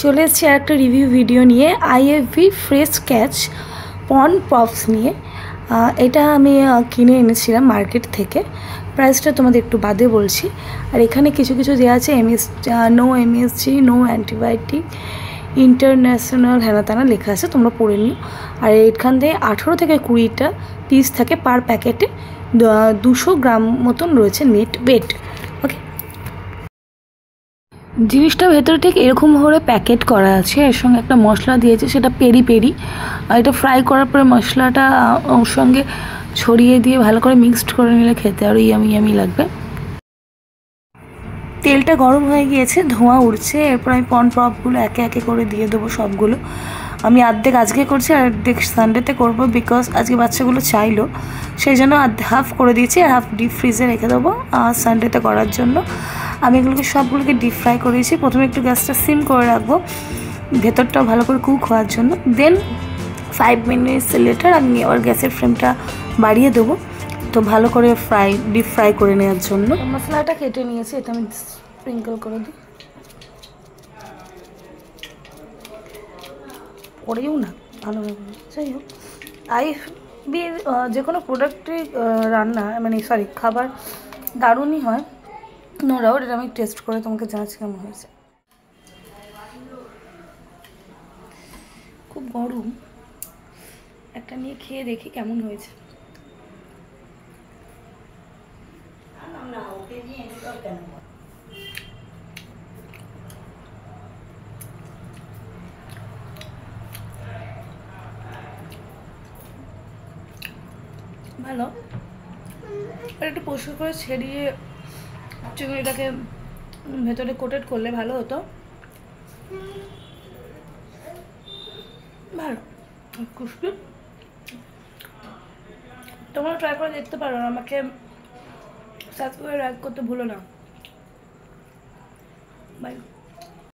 চলে এসেছি আর একটা রিভিউ ভিডিও নিয়ে আইএফবি ফ্রেশ ক্যাচ পন পপস নিয়ে। এটা আমি কিনে এনেছিলাম মার্কেট থেকে। প্রাইসটা তোমাদের একটু বাদে বলছি। আর এখানে কিছু কিছু দেওয়া আছে no MSG, no antibiotic, international হেনাতানা লেখা আছে, তোমরা পড়ে নিও। আর এখান থেকে 18 থেকে 20টা পিস থাকে পার প্যাকেটে। 200 গ্রাম মতন রয়েছে নেট ওয়েট। ওকে, জিনিসটা ভেতরে ঠিক এরকম করে প্যাকেট করা আছে। এর সঙ্গে একটা মশলা দিয়েছে, সেটা পেরি পেরি। আর এটা ফ্রাই করার পরে মশলাটা ওর সঙ্গে ছড়িয়ে দিয়ে ভালো করে মিক্সড করে নিলে খেতে আরও ইয়ামি ইয়ামি লাগবে। তেলটা গরম হয়ে গিয়েছে, ধোঁয়া উঠছে। এরপর আমি পন পপগুলো একে একে করে দিয়ে দেবো সবগুলো। আমি অর্ধেক আজকে করছি আর অর্ধেক সানডেতে করবো, বিকজ আজকে বাচ্চাগুলো চাইলো, সেই জন্য হাফ করে দিয়েছি আর হাফ ডিপ ফ্রিজে রেখে দেবো সানডেতে করার জন্য। আমি এগুলোকে সবগুলোকে ডিপ ফ্রাই করেছি। প্রথমে একটু গ্যাসটা সিম করে রাখবো, ভেতরটাও ভালো করে কুক হওয়ার জন্য। দেন 5 মিনিটস লেটার আমি আবার গ্যাসের ফ্লেমটা বাড়িয়ে দেবো, তো ভালো করে ডিপ ফ্রাই করে নেওয়ার জন্য। মশলাটা কেটে নিয়েছি, এটা আমি স্প্রিঙ্কল করে দিই। পরেও না ভালোভাবে, যাই হোক। আইএফবির যে কোনো প্রোডাক্টে রান্না খাবার দারুণই হয়, নো ডাউট। এটা আমি টেস্ট করে তোমাকে জানাচ্ছি কেমন হয়েছে। খুব গরম, একটা নিয়ে খেয়ে দেখি কেমন হয়েছে। ভালো, আর একটু পরিষ্কার করে ছেড়িয়ে চিংড়িটাকে ভেতরে কোটেড করলে ভালো হতো। ভালো, খুশকি। তোমরা ট্রাই করে দেখতে পারো, আমাকে সাবস্ক্রাইব করতে ভুলো না। বাই।